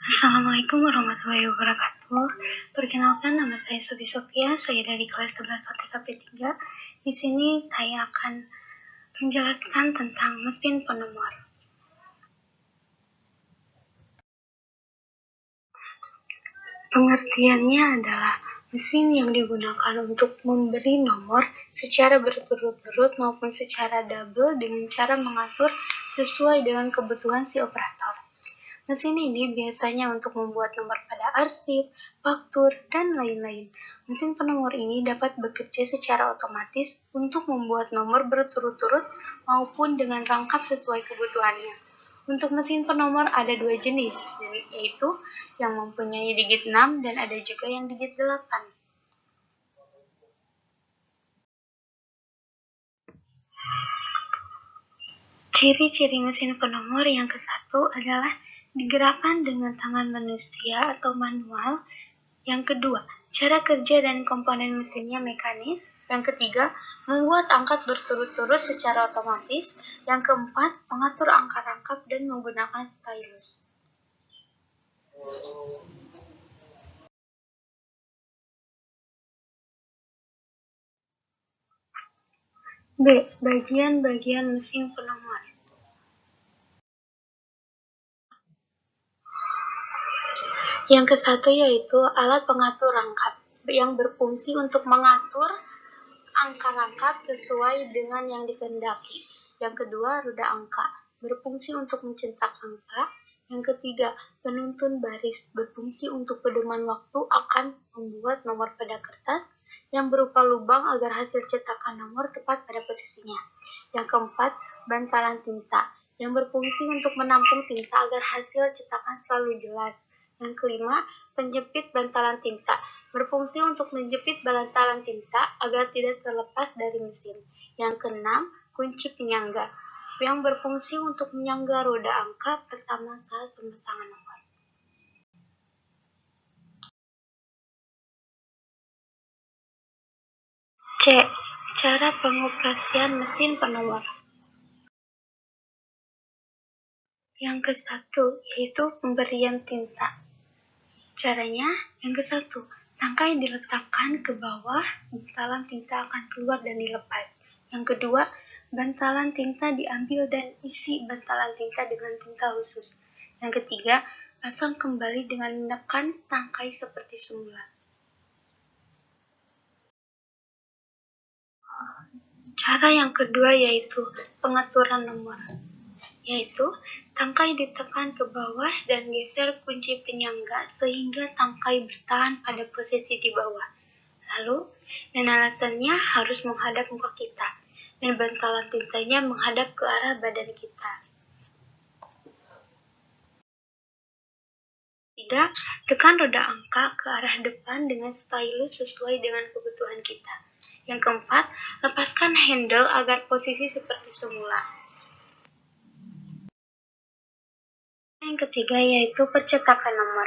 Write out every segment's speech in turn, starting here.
Assalamualaikum warahmatullahi wabarakatuh. Perkenalkan, nama saya Subi Sofia. Saya dari kelas 11 OTKP 3. Di sini saya akan menjelaskan tentang mesin penomor. Pengertiannya adalah mesin yang digunakan untuk memberi nomor secara berturut-turut maupun secara double dengan cara mengatur sesuai dengan kebutuhan si operator. Mesin ini biasanya untuk membuat nomor pada arsip, faktur, dan lain-lain. Mesin penomor ini dapat bekerja secara otomatis untuk membuat nomor berturut-turut maupun dengan rangkap sesuai kebutuhannya. Untuk mesin penomor ada dua jenis, yaitu yang mempunyai digit 6 dan ada juga yang digit 8. Ciri-ciri mesin penomor yang ke-1 adalah digerakkan dengan tangan manusia atau manual. Yang kedua, cara kerja dan komponen mesinnya mekanis. Yang ketiga, membuat angkat berturut-turut secara otomatis. Yang keempat, mengatur angka rangkap dan menggunakan stylus. B. Bagian-bagian mesin penomor. Yang ke-1 yaitu alat pengatur rangkap yang berfungsi untuk mengatur angka rangkap sesuai dengan yang dikehendaki. Yang kedua, roda angka, berfungsi untuk mencetak angka. Yang ketiga, penuntun baris, berfungsi untuk pedoman waktu akan membuat nomor pada kertas yang berupa lubang agar hasil cetakan nomor tepat pada posisinya. Yang keempat, bantalan tinta, yang berfungsi untuk menampung tinta agar hasil cetakan selalu jelas. Yang kelima, penjepit bantalan tinta, berfungsi untuk menjepit bantalan tinta agar tidak terlepas dari mesin. Yang keenam, kunci penyangga, yang berfungsi untuk menyangga roda angka pertama saat pemasangan nomor. C. Cara pengoperasian mesin penomor. Yang ke-1 yaitu pemberian tinta. Caranya, yang ke-1, tangkai diletakkan ke bawah, bantalan tinta akan keluar dan dilepas. Yang kedua, bantalan tinta diambil dan isi bantalan tinta dengan tinta khusus. Yang ketiga, pasang kembali dengan menekan tangkai seperti semula. Cara yang kedua yaitu pengaturan nomor, yaitu tangkai ditekan ke bawah dan geser kunci penyangga sehingga tangkai bertahan pada posisi di bawah. Lalu, dan alasannya harus menghadap muka kita, dan bantalan tintanya menghadap ke arah badan kita. Tidak, tekan roda angka ke arah depan dengan stylus sesuai dengan kebutuhan kita. Yang keempat, lepaskan handle agar posisi seperti semula. Yang ketiga yaitu percetakan nomor.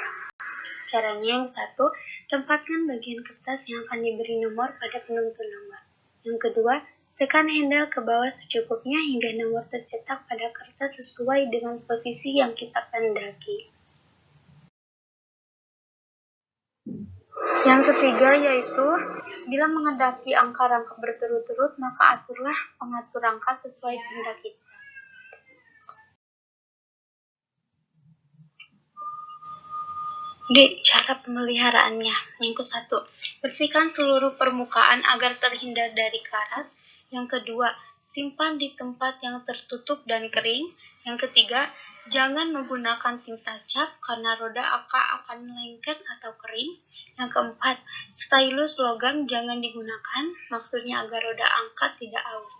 Caranya yang satu, tempatkan bagian kertas yang akan diberi nomor pada penuntun nomor. Yang kedua, tekan handle ke bawah secukupnya hingga nomor tercetak pada kertas sesuai dengan posisi yang kita kehendaki. Yang ketiga yaitu, bila menghadapi angka rangkap berturut-turut, maka aturlah pengatur rangka sesuai kehendak kita. D. Cara pemeliharaannya. Yang ke-1, bersihkan seluruh permukaan agar terhindar dari karat. Yang kedua, simpan di tempat yang tertutup dan kering. Yang ketiga, jangan menggunakan tinta cap karena roda angka akan lengket atau kering. Yang keempat, stylus logam jangan digunakan, maksudnya agar roda angka tidak aus.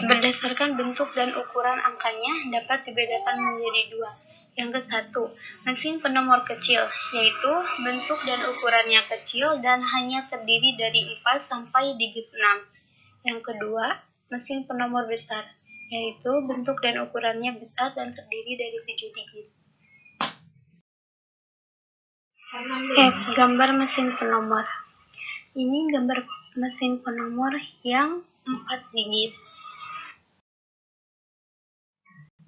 Berdasarkan bentuk dan ukuran angkanya dapat dibedakan menjadi dua. Yang ke-1, mesin penomor kecil, yaitu bentuk dan ukurannya kecil dan hanya terdiri dari 4 sampai digit 6. Yang kedua, mesin penomor besar, yaitu bentuk dan ukurannya besar dan terdiri dari 7 digit. Gambar mesin penomor. Ini gambar mesin penomor yang 4 digit.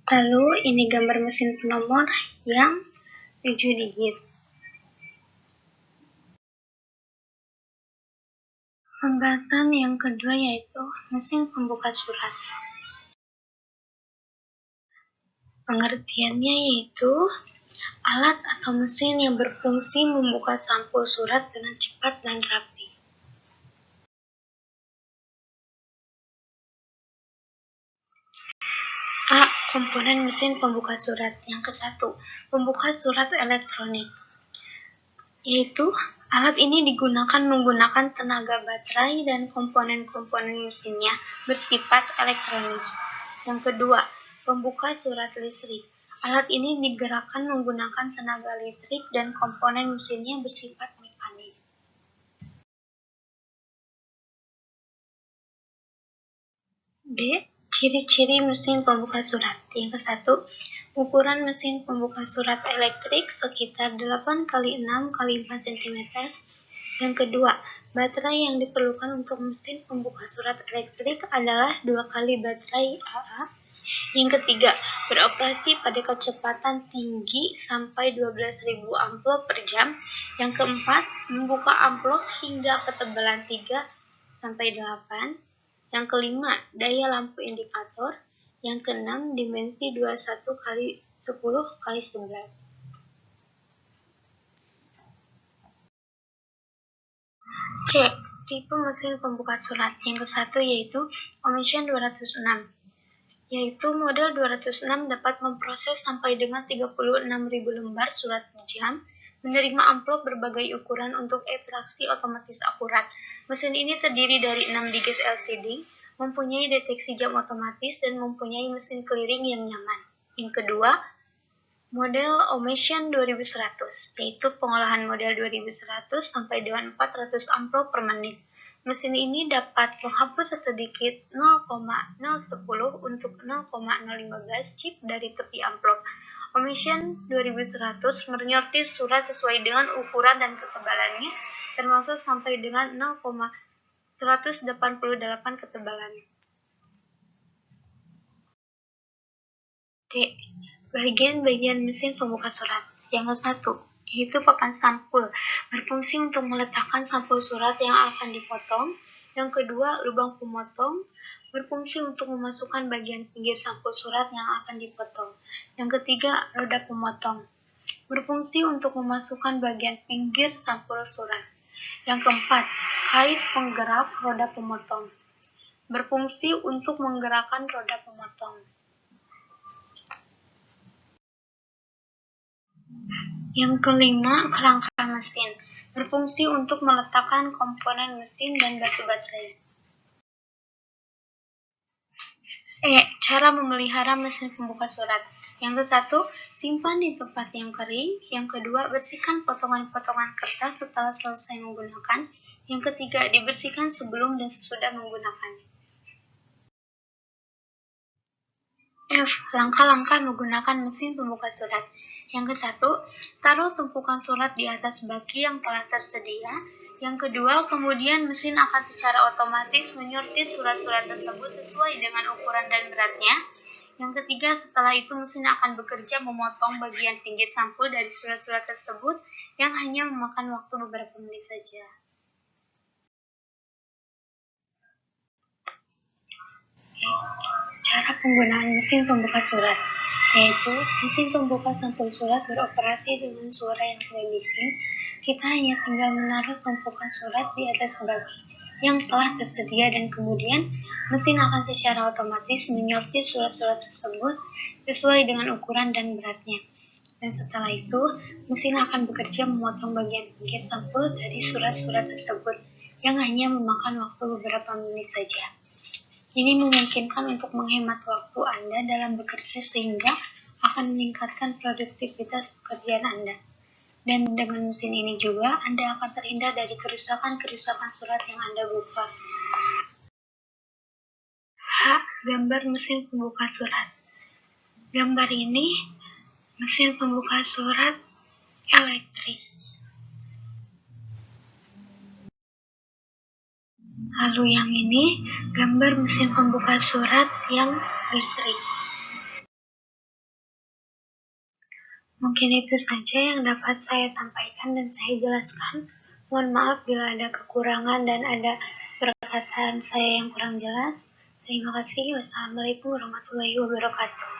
Lalu ini gambar mesin penomor yang 7 digit. Pembahasan yang kedua yaitu mesin pembuka surat. Pengertiannya yaitu alat atau mesin yang berfungsi membuka sampul surat dengan cepat dan rapi. A. Komponen mesin pembuka surat. Yang ke-1, pembuka surat elektronik. Yaitu, alat ini digunakan menggunakan tenaga baterai dan komponen-komponen mesinnya bersifat elektronis. Yang kedua, pembuka surat listrik. Alat ini digerakkan menggunakan tenaga listrik dan komponen mesinnya bersifat mekanis. B. Ciri-ciri mesin pembuka surat. Yang ke-1, ukuran mesin pembuka surat elektrik sekitar 8 x 6 x 4 cm. Yang kedua, baterai yang diperlukan untuk mesin pembuka surat elektrik adalah 2 kali baterai AA. Yang ketiga, beroperasi pada kecepatan tinggi sampai 12.000 ampere per jam. Yang keempat, membuka amplop hingga ketebalan 3 sampai 8. Yang kelima, daya lampu indikator. Yang keenam, dimensi 21 x 10 x 11. C. Tipe mesin pembuka surat. Yang ke-1 yaitu Omission 206. Yaitu model 206 dapat memproses sampai dengan 36.000 lembar surat per jam, menerima amplop berbagai ukuran untuk ekstraksi otomatis akurat. Mesin ini terdiri dari 6 digit LCD, mempunyai deteksi jam otomatis, dan mempunyai mesin clearing yang nyaman. Yang kedua, model Omission 2100, yaitu pengolahan model 2100 sampai dengan 400 amplop per menit. Mesin ini dapat menghapus sesedikit 0,010 untuk 0,015 chip dari tepi amplop. Omission 2100 menyortir surat sesuai dengan ukuran dan ketebalannya, termasuk sampai dengan 0,188 ketebalannya. D. Bagian-bagian mesin pembuka surat. Yang ke-1, yaitu papan sampul, berfungsi untuk meletakkan sampul surat yang akan dipotong. Yang kedua, lubang pemotong, berfungsi untuk memasukkan bagian pinggir sampul surat yang akan dipotong. Yang ketiga, roda pemotong, berfungsi untuk memasukkan bagian pinggir sampul surat. Yang keempat, kait penggerak roda pemotong, berfungsi untuk menggerakkan roda pemotong. Yang kelima, kerangka mesin, berfungsi untuk meletakkan komponen mesin dan batu baterai. E. Cara memelihara mesin pembuka surat. Yang ke-1, simpan di tempat yang kering. Yang kedua, bersihkan potongan-potongan kertas setelah selesai menggunakan. Yang ketiga, dibersihkan sebelum dan sesudah menggunakannya. F. Langkah-langkah menggunakan mesin pembuka surat. Yang ke-1, taruh tumpukan surat di atas baki yang telah tersedia. Yang kedua, kemudian mesin akan secara otomatis menyortir surat-surat tersebut sesuai dengan ukuran dan beratnya. Yang ketiga, setelah itu mesin akan bekerja memotong bagian pinggir sampul dari surat-surat tersebut yang hanya memakan waktu beberapa menit saja. Cara penggunaan mesin pembuka surat, yaitu mesin pembuka sampul surat beroperasi dengan suara yang tidak bising. Kita hanya tinggal menaruh tumpukan surat di atas baki yang telah tersedia dan kemudian mesin akan secara otomatis menyortir surat-surat tersebut sesuai dengan ukuran dan beratnya. Dan setelah itu, mesin akan bekerja memotong bagian pinggir sampul dari surat-surat tersebut yang hanya memakan waktu beberapa menit saja. Ini memungkinkan untuk menghemat waktu Anda dalam bekerja sehingga akan meningkatkan produktivitas pekerjaan Anda. Dan dengan mesin ini juga Anda akan terhindar dari kerusakan-kerusakan surat yang Anda buka. H. Gambar mesin pembuka surat. Gambar ini mesin pembuka surat elektrik. Lalu yang ini gambar mesin pembuka surat yang listrik. Mungkin itu saja yang dapat saya sampaikan dan saya jelaskan. Mohon maaf bila ada kekurangan dan ada perkataan saya yang kurang jelas. Terima kasih. Wassalamualaikum warahmatullahi wabarakatuh.